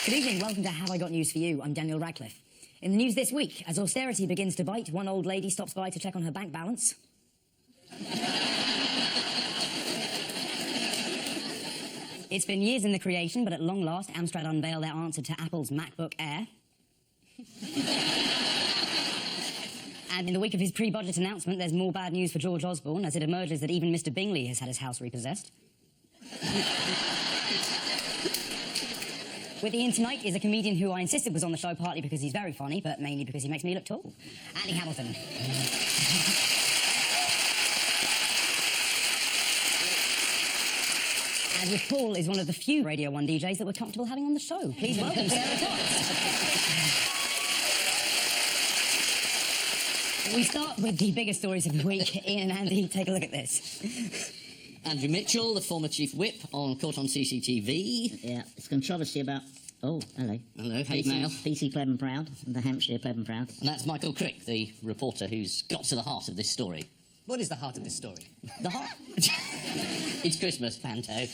Good evening, welcome to Have I Got News For You? I'm Daniel Radcliffe. In the news this week, as austerity begins to bite, one old lady stops by to check on her bank balance. It's been years in the creation, but at long last, Amstrad unveiled their answer to Apple's MacBook Air. And in the wake of his pre-budget announcement, there's more bad news for George Osborne, as it emerges that even Mr. Bingley has had his house repossessed. With Ian tonight is a comedian who I insisted was on the show partly because he's very funny, but mainly because he makes me look tall. Andy Hamilton. And with Paul is one of the few Radio 1 DJs that we're comfortable having on the show. Please welcome Sarah Cox. We start with the biggest stories of the week. Ian and Andy, take a look at this. Andrew Mitchell, the former chief whip, caught on CCTV. Yeah, it's controversy about... Oh, hello. Hello, hate mail. PC Pleb and Proud, the Hampshire Pleb and Proud. And that's Michael Crick, the reporter who's got to the heart of this story. What is the heart of this story? The heart... It's Christmas, Panto.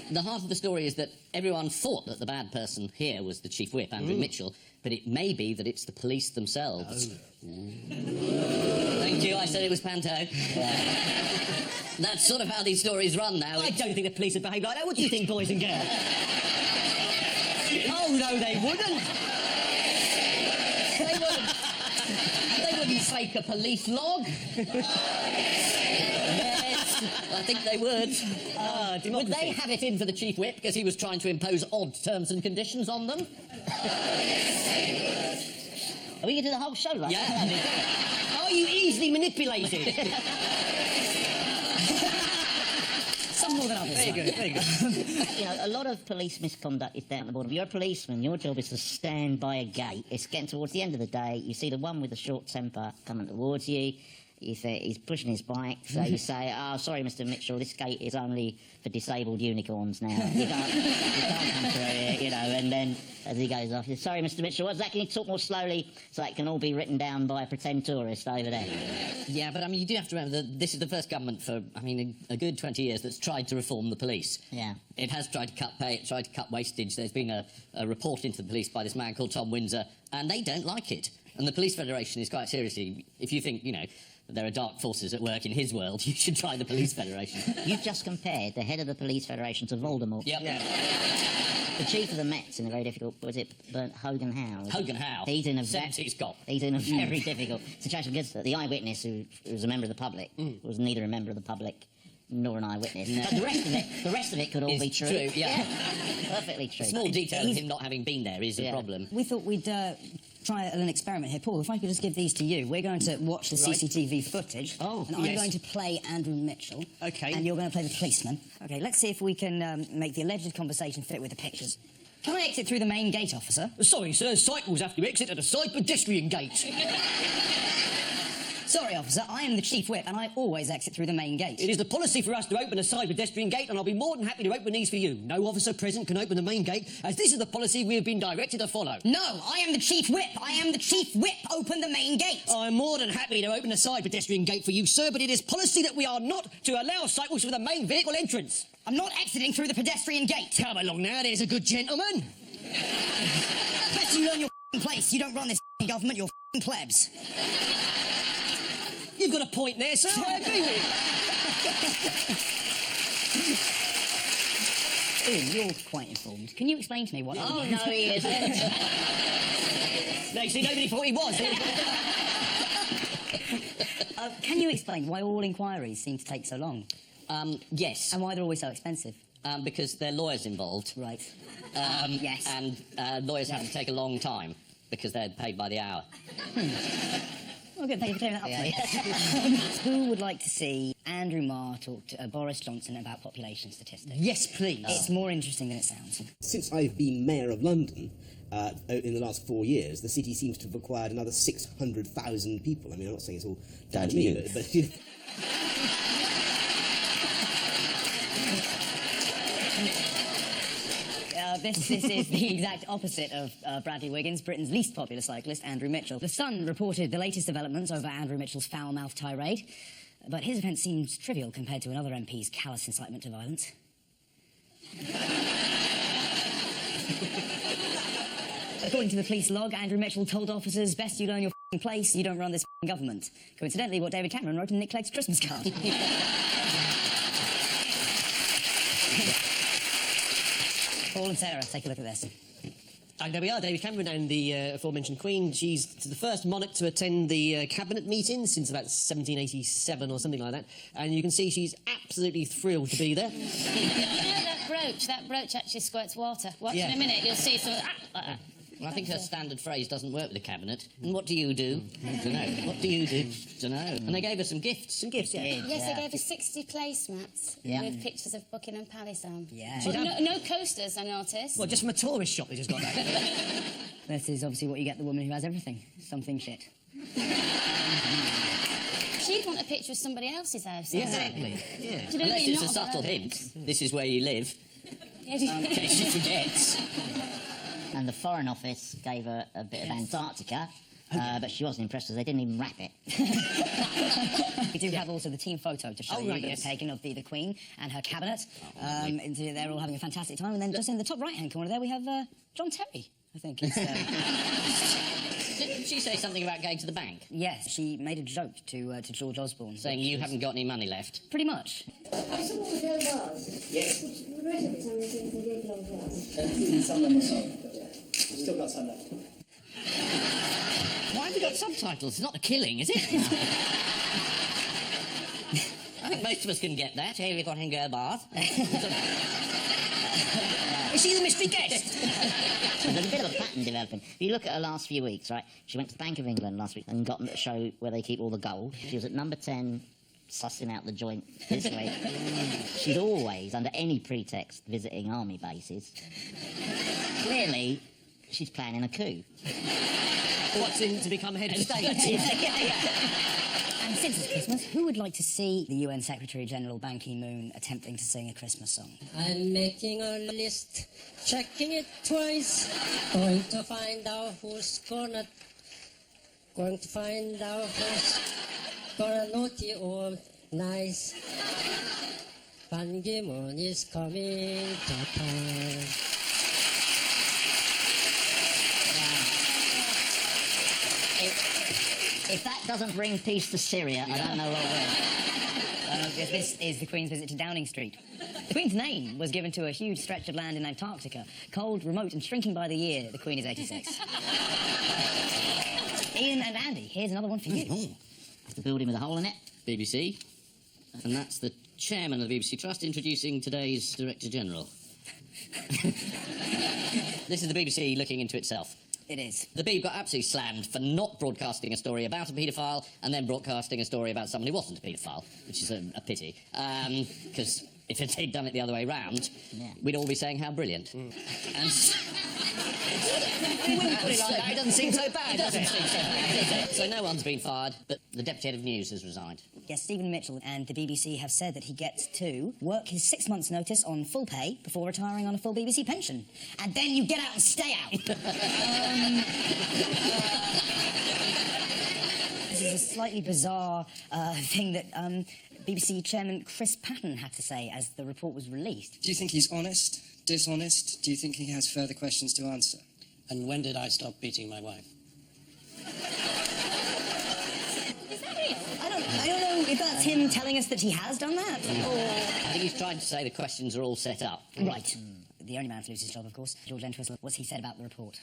The heart of the story is that everyone thought that the bad person here was the chief whip, Andrew Mitchell, but it may be that it's the police themselves. Oh. Thank you, I said it was Panto. That's sort of how these stories run now. I don't think the police would behave like that. What do you think, boys and girls? Oh, no, they wouldn't. They wouldn't fake a police log. Yes, I think they would. Would they have it in for the chief whip because he was trying to impose odd terms and conditions on them? Are we going to do the whole show like that? Yeah. Are you easily manipulated? Some more than others. Very good, very good. You know, a lot of police misconduct is down the border. If you're a policeman, your job is to stand by a gate. It's getting towards the end of the day. You see the one with the short temper coming towards you. You say he's pushing his bike, so you say, "Oh, sorry, Mr. Mitchell, this gate is only for disabled unicorns now. You can't come through here," you know. And then as he goes off, "Sorry, Mr. Mitchell, what's that? Can you talk more slowly so that can all be written down by a pretend tourist over there?" Yeah, but I mean, you do have to remember that this is the first government for, I mean, a good 20 years that's tried to reform the police. Yeah. It has tried to cut pay, it's tried to cut wastage. There's been a report into the police by this man called Tom Windsor, and they don't like it. And the Police Federation is quite seriously, if you think, you know, there are dark forces at work in his world, you should try the Police Federation. You've just compared the head of the Police Federation to Voldemort. Yep. Yeah. The chief of the Mets in a very difficult... Was it Hogan Howe? Hogan Howe. He's in a 70s cop. He's in a very difficult situation because the eyewitness, who was a member of the public, was neither a member of the public nor an eyewitness. No. But the rest of it could all be true. Yeah. Perfectly true. A small detail of him not having been there is a problem. We thought we'd try an experiment here. Paul, if I could just give these to you. We're going to watch the CCTV footage. Oh, and I'm going to play Andrew Mitchell. OK. And you're going to play the policeman. OK, let's see if we can make the alleged conversation fit with the pictures. Can I exit through the main gate, officer? Sorry, sir. Cycles have to exit at a side pedestrian gate. Sorry, officer, I am the chief whip and I always exit through the main gate. It is the policy for us to open a side pedestrian gate and I'll be more than happy to open these for you. No officer present can open the main gate as this is the policy we have been directed to follow. No, I am the chief whip. I am the chief whip. Open the main gate. I'm more than happy to open a side pedestrian gate for you, sir, but it is policy that we are not to allow cycles for the main vehicle entrance. I'm not exiting through the pedestrian gate. Come along now, there's a good gentleman. Best you learn your place. You don't run this government, you're plebs. You've got a point there, sir. I agree with you. Ian, you're quite informed. Can you explain to me what... Oh, no, he isn't. No, you see, nobody thought he was. Can you explain why all inquiries seem to take so long? Yes. And why they're always so expensive? Because there are lawyers involved. Right. Yes. And lawyers have to take a long time because they're paid by the hour. Well, good, thank you for clearing that up for me. Who would like to see Andrew Marr talk to Boris Johnson about population statistics? Yes, please. It's more interesting than it sounds. Since I've been Mayor of London, in the last 4 years, the city seems to have acquired another 600,000 people. I mean, I'm not saying it's all down to me, but you know. This is the exact opposite of Bradley Wiggins, Britain's least popular cyclist, Andrew Mitchell. The Sun reported the latest developments over Andrew Mitchell's foul-mouthed tirade, but his offence seems trivial compared to another MP's callous incitement to violence. According to the police log, Andrew Mitchell told officers, best you learn your place, you don't run this government. Coincidentally, what David Cameron wrote in Nick Clegg's Christmas card. Paul and Sarah, take a look at this. And there we are, David Cameron and the aforementioned Queen. She's the first monarch to attend the cabinet meeting since about 1787 or something like that. And you can see she's absolutely thrilled to be there. You know that brooch actually squirts water. Watch in a minute, you'll see some... Well, I think her standard phrase doesn't work with the cabinet. And what do you do? I don't know. What do you do? Don't know. And they gave her some gifts. Some gifts, yeah. Yes, they gave us 60 placemats with pictures of Buckingham Palace on. Yeah. But no coasters, I noticed. Well, just from a tourist shop they just got that. This is obviously what you get the woman who has everything. Something shit. She'd want a picture of somebody else's house. Exactly. Yeah. Do you know what I Unless mean? it's a Not subtle her. hint. This is where you live. In case she forgets. And the Foreign Office gave her a bit of Antarctica, but she wasn't impressed because they didn't even wrap it. We do have also the team photo to show you that was taken of the Queen and her cabinet. They're all having a fantastic time. And then just in the top right-hand corner there, we have John Terry, I think. Didn't she say something about going to the bank? Yes, she made a joke to George Osborne. Saying you haven't got any money left. Pretty much. Yes. Still got some left. Why have we got subtitles? It's not a killing, is it? I think most of us can get that. Here we've got Hingo Bath. Is she the mystery guest? There's a bit of a pattern developing. If you look at her last few weeks, right, she went to the Bank of England last week and got them to show where they keep all the gold. She was at number 10, sussing out the joint this week. She's always, under any pretext, visiting army bases. Clearly, she's planning a coup. What's in to become head of state? And since it's Christmas, who would like to see the UN Secretary-General Ban Ki-moon attempting to sing a Christmas song? I'm making a list, checking it twice, going to find out who's gonna naughty or nice. Ban Ki-moon is coming to town. If that doesn't bring peace to Syria, I don't know what will. This is the Queen's visit to Downing Street. The Queen's name was given to a huge stretch of land in Antarctica. Cold, remote and shrinking by the year, the Queen is 86. Ian and Andy, here's another one for you. It's the building with a hole in it. BBC. And that's the chairman of the BBC Trust introducing today's Director General. This is the BBC looking into itself. It is. The Beeb got absolutely slammed for not broadcasting a story about a paedophile and then broadcasting a story about someone who wasn't a paedophile, which is a pity. Because if they'd done it the other way round, we'd all be saying how brilliant. And It doesn't seem so bad, does it? So no one's been fired, but the Deputy Head of News has resigned. Yes, Stephen Mitchell and the BBC have said that he gets to work his 6 months' notice on full pay before retiring on a full BBC pension. And then you get out and stay out. This is a slightly bizarre thing that BBC Chairman Chris Patten had to say as the report was released. Do you think he's honest, dishonest? Do you think he has further questions to answer? And when did I stop beating my wife? I don't know if that's him telling us that he has done that, or... I think he's trying to say the questions are all set up. Right. The only man to lose his job, of course, George Entwistle. What's he said about the report?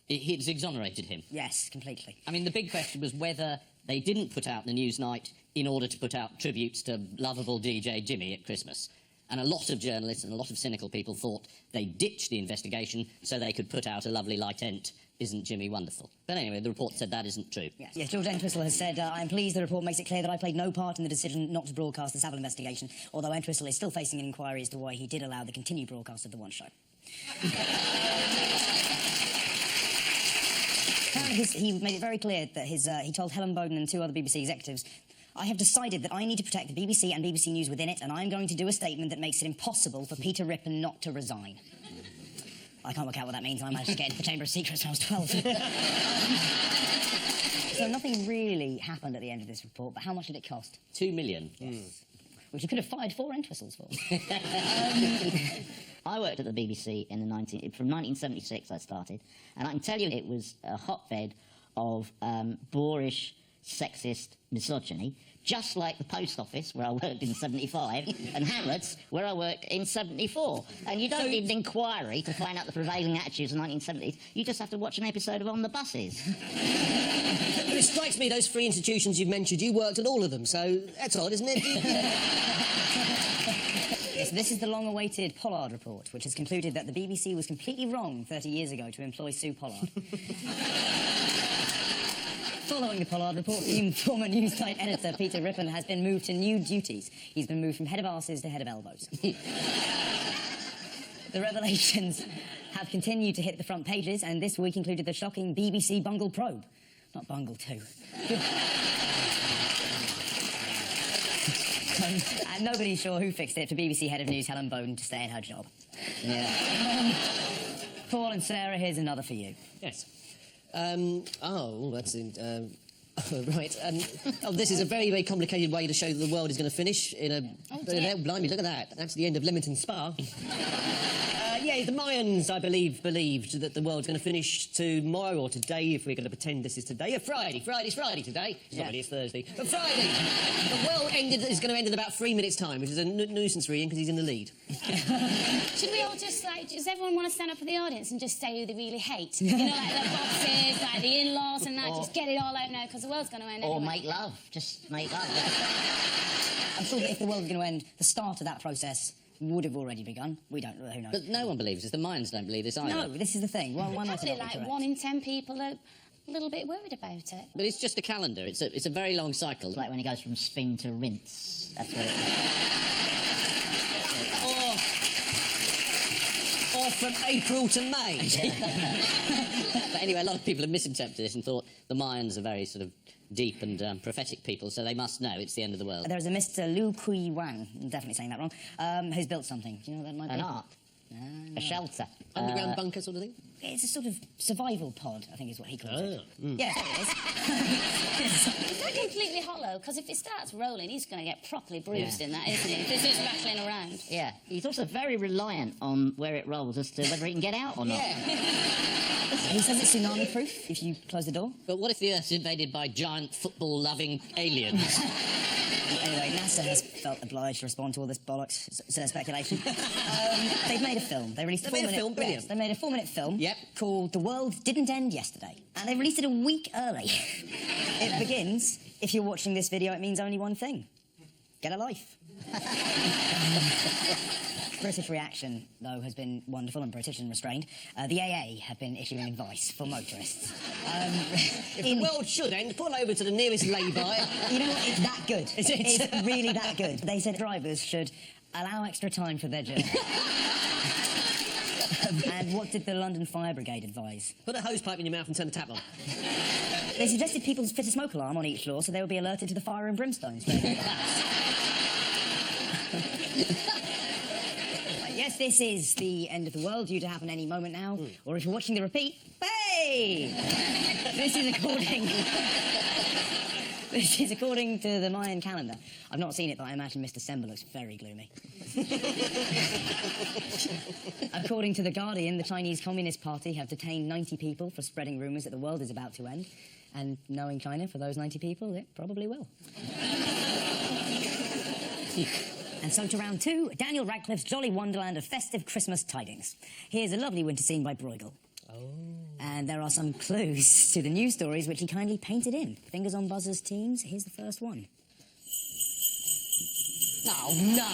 He's exonerated him. Yes, completely. I mean, the big question was whether they didn't put out the Newsnight in order to put out tributes to lovable DJ Jimmy at Christmas. And a lot of journalists and a lot of cynical people thought they ditched the investigation so they could put out a lovely light ent, isn't Jimmy wonderful? But anyway, the report said that isn't true. Yes, George Entwistle has said, I am pleased the report makes it clear that I played no part in the decision not to broadcast the Savile investigation, although Entwistle is still facing an inquiry as to why he did allow the continued broadcast of the One Show. He made it very clear that he told Helen Bowden and 2 other BBC executives, I have decided that I need to protect the BBC and BBC News within it, and I'm going to do a statement that makes it impossible for Peter Rippon not to resign. I can't work out what that means. I managed to get into the Chamber of Secrets when I was 12. So nothing really happened at the end of this report, but how much did it cost? $2 million. Yes. Which you could have fired 4 Entwistles for. I worked at the BBC from 1976 I started, and I can tell you it was a hotbed of boorish, sexist misogyny, just like the post office, where I worked in 75, and Hamlet's, where I worked in 74. And you don't need an inquiry to find out the prevailing attitudes of the 1970s. You just have to watch an episode of On the Buses. But it strikes me, those three institutions you've mentioned, you worked at all of them, so that's odd, isn't it? Yes, this is the long-awaited Pollard report, which has concluded that the BBC was completely wrong 30 years ago to employ Sue Pollard. Following the Pollard report, the former newsnight editor Peter Rippon has been moved to new duties. He's been moved from head of arses to head of elbows. The revelations have continued to hit the front pages, and this week included the shocking BBC Bungle probe. Not Bungle 2. And nobody's sure who fixed it for BBC head of news Helen Bowden to stay in her job. Yeah. Paul and Sarah, here's another for you. Yes. That's right. This is a very, very complicated way to show that the world is going to finish in a... Oh, dear. Blimey, look at that. That's the end of Leamington Spa. The Mayans, I believe, believed that the world's going to finish tomorrow or today, if we're going to pretend this is today. Friday. Friday's Friday today. It's not really, it's Thursday. But Friday. The world is going to end in about 3 minutes' time, which is a nuisance for Ian because he's in the lead. Should we all just, does everyone want to stand up for the audience and just say who they really hate? You know, like the bosses, like the in-laws and that, just get it all out now, because the world's going to end Or anyway. make love. Just make love. I'm sure that if the world was going to end, the start of that process would have already begun. We don't know, who knows. But no one believes this. The Mayans don't believe this either. No, this is the thing. Why not Probably be like correct? 1 in 10 people are a little bit worried about it. But it's just a calendar. It's a very long cycle. It's like when it goes from spin to rinse. That's what it is. Or from April to May. But anyway, a lot of people have misinterpreted this and thought the Mayans are very sort of deep and prophetic people, so they must know it's the end of the world. There's a Mr. Lu Kui Wang, I'm definitely saying that wrong, who's built something. Do you know what that might be? An ark. A shelter. Underground bunker sort of thing? It's a sort of survival pod, I think is what he calls it. Yeah, it is. It's not completely hollow, because if it starts rolling, he's going to get properly bruised in that, isn't he? If it's just rattling around. Yeah. He's also very reliant on where it rolls as to whether he can get out or not. He says it's tsunami-proof if you close the door. But what if the Earth's invaded by giant football-loving aliens? Anyway, NASA has felt obliged to respond to all this bollocks. It's speculation. They've made a film. They released They made a film, brilliant. Yes, they made a 4-minute film Yep. called The World Didn't End Yesterday. And they released it a week early. It begins, if you're watching this video, it means only one thing. Get a life. British reaction, though, has been wonderful and British and restrained. The AA have been issuing advice for motorists. If the world should end, pull over to the nearest lay-by. You know what? It's that good. Is it? It's really that good. They said drivers should allow extra time for their journey. And what did the London Fire Brigade advise? Put a hose pipe in your mouth and turn the tap on. They suggested people fit a smoke alarm on each floor so they would be alerted to the fire and brimstone spray. Yes, this is the end of the world, due to happen any moment now. Or if you're watching the repeat, hey! This is according to the Mayan calendar. I've not seen it, but I imagine Mr. Sember looks very gloomy. According to The Guardian, the Chinese Communist Party have detained 90 people for spreading rumours that the world is about to end. And knowing China, for those 90 people, it probably will. And so to round 2, Daniel Radcliffe's Jolly Wonderland of festive Christmas tidings. Here's a lovely winter scene by Bruegel. And there are some clues to the news stories which he kindly painted in. Fingers on buzzers, teams. Here's the first one. Oh, no!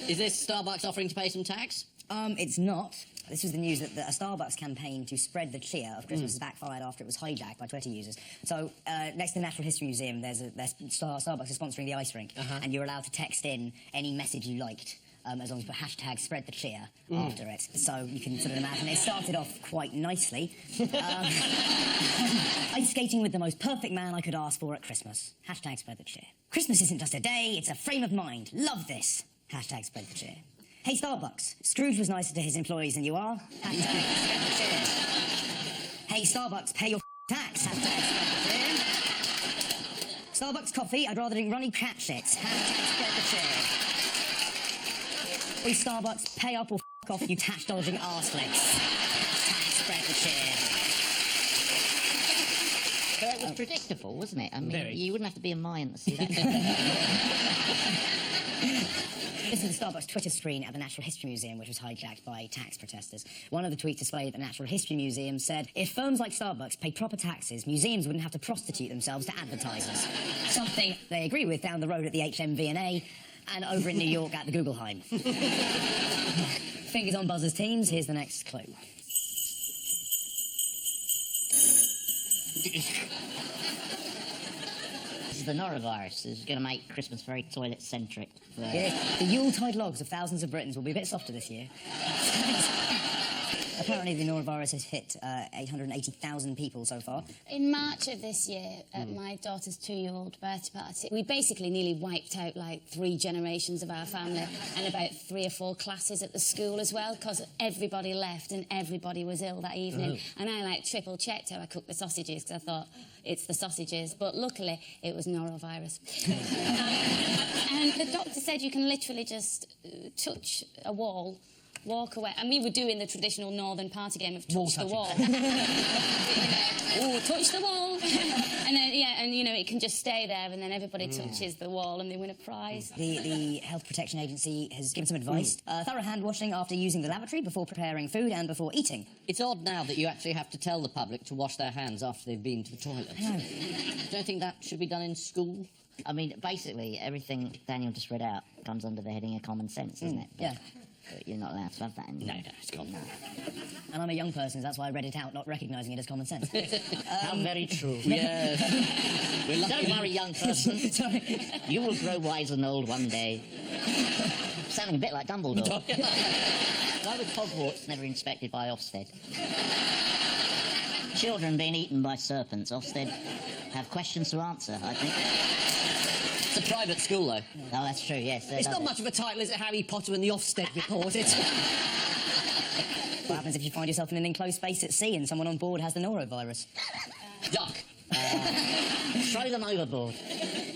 Is this Starbucks offering to pay some tax? It's not. This was the news that a Starbucks campaign to spread the cheer of Christmas has backfired after it was hijacked by Twitter users. So, next to the Natural History Museum, Starbucks is sponsoring the ice rink, and you're allowed to text in any message you liked, as long as you put hashtag spread the cheer after it. So you can sort of imagine it started off quite nicely. Ice skating with the most perfect man I could ask for at Christmas. Hashtag spread the cheer. Christmas isn't just a day, it's a frame of mind. Love this. Hashtag spread the cheer. Hey, Starbucks, Scrooge was nicer to his employees than you are. Hashtag spread the cheer. Hey, Starbucks, pay your tax. Hashtag spread the cheer. Starbucks coffee, I'd rather drink runny cat shit. Hashtag spread the cheer. Oi, Starbucks, pay up or f*** off, you tash-dodging arse flicks. Hashtag spread the cheer. But it was predictable, wasn't it? I mean, Very. you wouldn't have to be a Mayan to see that. This is the Starbucks Twitter screen at the Natural History Museum, which was hijacked by tax protesters. One of the tweets displayed at the Natural History Museum said, if firms like Starbucks paid proper taxes, museums wouldn't have to prostitute themselves to advertisers. Something they agree with down the road at the HMV&A and over in New York at the Guggenheim. Fingers on buzzers, teams. Here's the next clue. This is the norovirus. This is going to make Christmas very toilet-centric. Yeah, the Yuletide logs of thousands of Britons will be a bit softer this year. Apparently, the norovirus has hit 880,000 people so far. In March of this year, at my daughter's 2-year-old birthday party, we basically nearly wiped out like 3 generations of our family and about 3 or 4 classes at the school as well, because everybody left and everybody was ill that evening. And I like triple checked how I cooked the sausages because I thought it's the sausages, but luckily it was norovirus. And the doctor said you can literally just touch a wall, walk away. And we were doing the traditional northern party game of touch the wall. Oh, touch the wall. And then, yeah, and, you know, it can just stay there and then everybody touches the wall and they win a prize. The Health Protection Agency has given some advice. Thorough hand washing after using the lavatory, before preparing food and before eating. It's odd now that you actually have to tell the public to wash their hands after they've been to the toilet. Don't you think that should be done in school? I mean, basically, everything Daniel just read out comes under the heading of common sense, isn't it? Yeah. But you're not allowed to have that anymore. No, it's gone. And I'm a young person, so that's why I read it out, not recognising it as common sense. How very true. Yes. We're lucky. Don't worry, young person. Sorry. You will grow wise and old one day. Sounding a bit like Dumbledore. Why was Hogwarts never inspected by Ofsted? Children being eaten by serpents. Ofsted have questions to answer, I think. It's a private school, though. Oh, that's true, yes. It's not much of a title, is it? Harry Potter and the Ofsted report. It's... What happens if you find yourself in an enclosed space at sea and someone on board has the norovirus? Duck. Throw them overboard.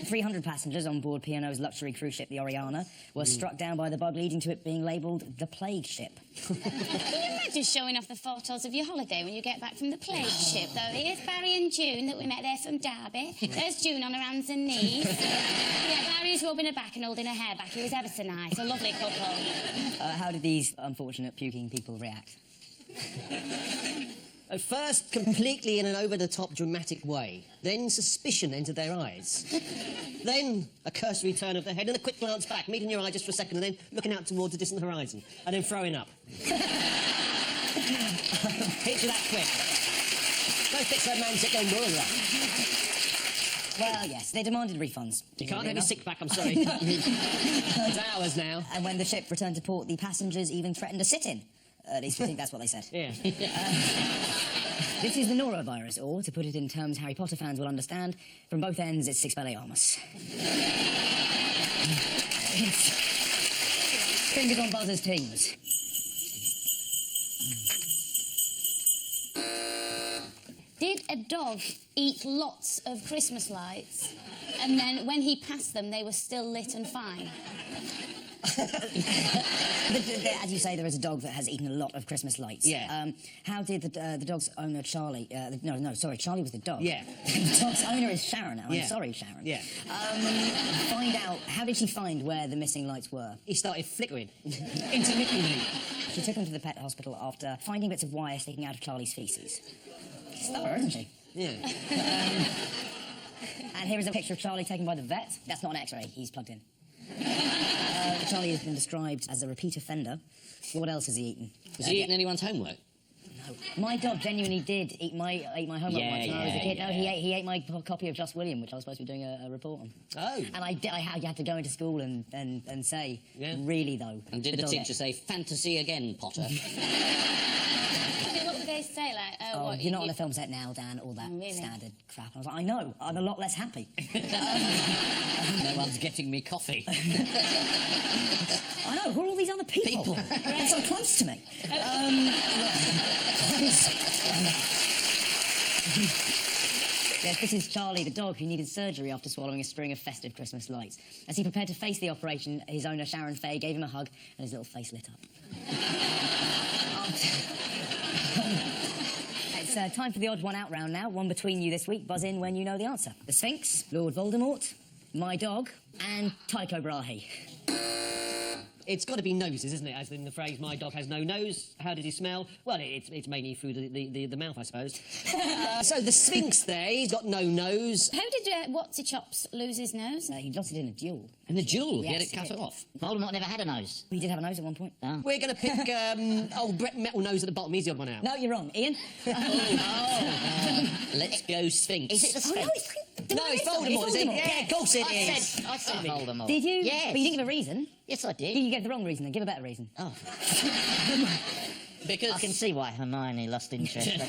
300 passengers on board P&O's luxury cruise ship, the Oriana, were struck down by the bug, leading to it being labelled the Plague Ship. Can you imagine showing off the photos of your holiday when you get back from the plague ship, though? Here's Barry and June that we met there from Derby. There's June on her hands and knees. Yeah, Barry's rubbing her back and holding her hair back. He was ever so nice. A lovely couple. How did these unfortunate puking people react? At first, completely in an over-the-top dramatic way. Then suspicion entered their eyes. Then a cursory turn of the head and a quick glance back, meeting your eye just for a second and then looking out towards the distant horizon. And then throwing up. Picture that quick. Go fix that man, sit down, Well, yes, they demanded refunds. You can't have your sick back, I'm sorry. No. It's ours now. And when the ship returned to port, the passengers even threatened a sit-in. At least I think that's what they said. Yeah. This is the norovirus, or, to put it in terms Harry Potter fans will understand, from both ends it's Expelliarmus. Fingers on buzzers, teams. Did a dog eat lots of Christmas lights and then when he passed them they were still lit and fine? As you say, there is a dog that has eaten a lot of Christmas lights. Yeah. How did the dog's owner, Charlie... sorry, Charlie was the dog. Yeah. The dog's owner is Sharon now. Yeah. I'm sorry, Sharon. Yeah. Find out... How did she find where the missing lights were? He started flickering. Intermittently. She took him to the pet hospital after finding bits of wire sticking out of Charlie's faeces. She's thorough, isn't she? Yeah. And here is a picture of Charlie taken by the vet. That's not an X-ray. He's plugged in. Charlie has been described as a repeat offender. What else has he eaten? Has he eaten anyone's homework? No. My dog genuinely did eat my homework once when I was a kid. Yeah. No, he ate my copy of Just William, which I was supposed to be doing a report on. Oh. And I had to go into school and say, really though. And did the teacher say, fantasy again, Potter? What would they say, like, what, you're not on a film set now, Dan, all that Really? standard crap. I was like, I know, I'm a lot less happy. No one's getting me coffee. I know, who are all these other people? They're so close to me. Yes, this is Charlie, the dog, who needed surgery after swallowing a string of festive Christmas lights. As he prepared to face the operation, his owner, Sharon Fay, gave him a hug and his little face lit up. It's time for the odd one out round now. One between you this week. Buzz in when you know the answer. The Sphinx, Lord Voldemort, my dog, and Tycho Brahe. It's got to be noses, isn't it? As in the phrase, my dog has no nose. How does he smell? Well, it's mainly through the mouth, I suppose. So the Sphinx there, he's got no nose. How did What's-He-Chops lose his nose? He lost it in a duel. In the duel, he Yes, had it cut he did. off. Voldemort never had a nose. He did have a nose at one point. Oh. We're going to pick old Brett Metal Nose at the bottom. He's the odd one out. No, you're wrong. Ian? Let's go Sphinx. Is it the Oh, no, Sphinx? No, it's Voldemort, is it? Voldemort. Yeah, of course it I is. said Voldemort. Did you? Yes. But you didn't give a reason. Yes, I did. You gave the wrong reason, then. Give a better reason. Oh, Because I can see why Hermione lost interest. But,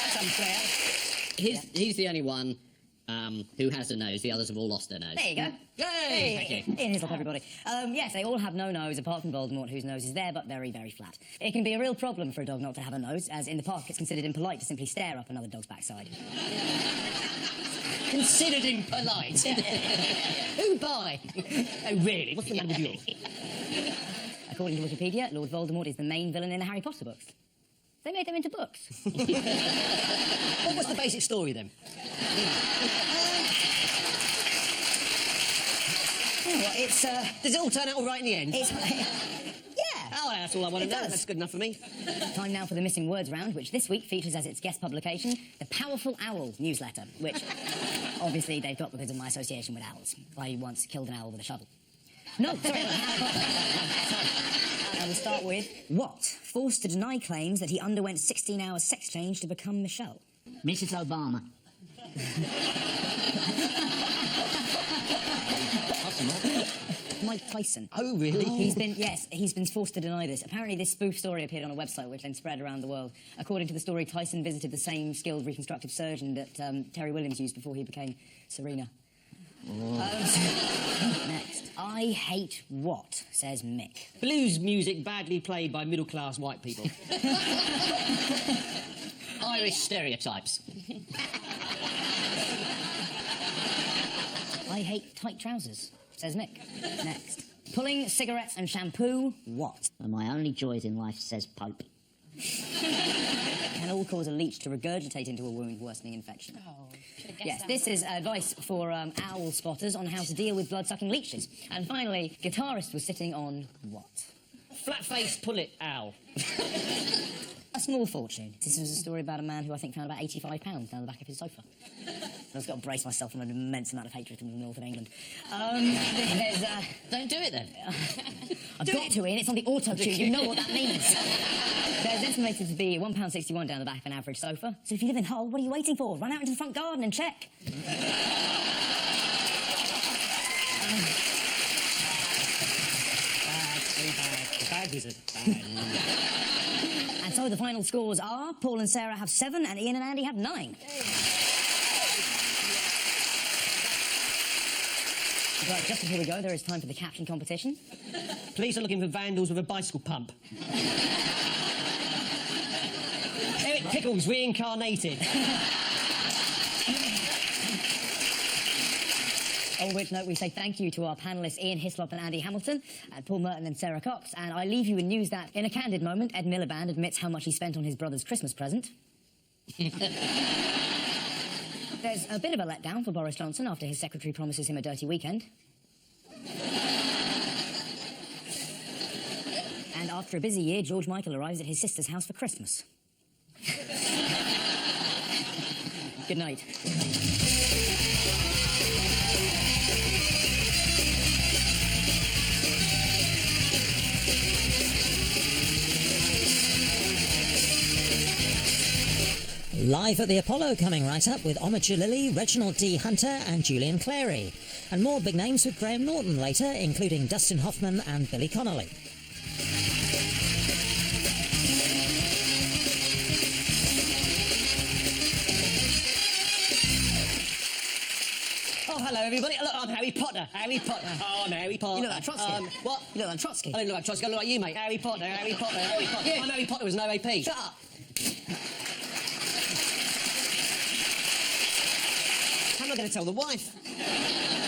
That's unfair. he's the only one who has a nose. The others have all lost their nose. There you go. Yay! Thank you. Ian Hislop, everybody. Yes, they all have no nose, apart from Voldemort, whose nose is there, but very, very flat. It can be a real problem for a dog not to have a nose, as in the park it's considered impolite to simply stare up another dog's backside. Considered impolite. Who by? Oh, really? What's the matter with you? According to Wikipedia, Lord Voldemort is the main villain in the Harry Potter books. They made them into books. What was the basic story, then? You know what, it's, Does it all turn out all right in the end? it's... Yeah! Oh, that's all I want to It know. does. That's good enough for me. Time now for the Missing Words round, which this week features as its guest publication the Powerful Owl newsletter, which obviously they've got because of my association with owls. I once killed an owl with a shovel. No, sorry. I will start with what? Forced to deny claims that he underwent 16 hours sex change to become Michelle. Mrs. Obama. Mike Tyson. Oh, really? He's been forced to deny this. Apparently, this spoof story appeared on a website which then spread around the world. According to the story, Tyson visited the same skilled reconstructive surgeon that Terry Williams used before he became Serena. Next. I hate what, says Mick. Blues music badly played by middle-class white people. Irish stereotypes. I hate tight trousers, says Mick. Next. Pulling cigarettes and shampoo, what? And my only joys in life, says Pope. Can all cause a leech to regurgitate into a wound, worsening infection. Oh, should have guessed Yes, that. this is advice for owl spotters on how to deal with blood-sucking leeches. And finally, guitarist was sitting on what? Flat-faced pullet owl. A small fortune. This was a story about a man who I think found about £85 down the back of his sofa. I've got to brace myself from an immense amount of hatred from the north of England. There's, Don't do it then. I've got to, Ian. It's on the auto-tune. You know what that means. There's estimated to be £1.61 down the back of an average sofa. So if you live in Hull, what are you waiting for? Run out into the front garden and check. Bad wizard. And so the final scores are Paul and Sarah have 7 and Ian and Andy have 9. Right, just before we go, there is time for the caption competition. Police are looking for vandals with a bicycle pump. Eric Pickles reincarnated. On which note, we say thank you to our panellists Ian Hislop and Andy Hamilton, and Paul Merton and Sarah Cox. And I leave you with news that, in a candid moment, Ed Miliband admits how much he spent on his brother's Christmas present. There's a bit of a letdown for Boris Johnson after his secretary promises him a dirty weekend. And after a busy year, George Michael arrives at his sister's house for Christmas. Good night. Live at the Apollo coming right up with Omicha Lilly, Reginald D. Hunter and Julian Clary. And more big names with Graham Norton later, including Dustin Hoffman and Billy Connolly. Oh, hello, everybody. Look, I'm Harry Potter. Harry Potter. Oh, I'm Harry Potter. You look like Trotsky. What? You look like Trotsky. I don't look like Trotsky. I look like you, mate. Harry Potter, Harry Potter, Harry Potter. I'm Harry Potter with no AP. Shut up. How am I going to tell the wife?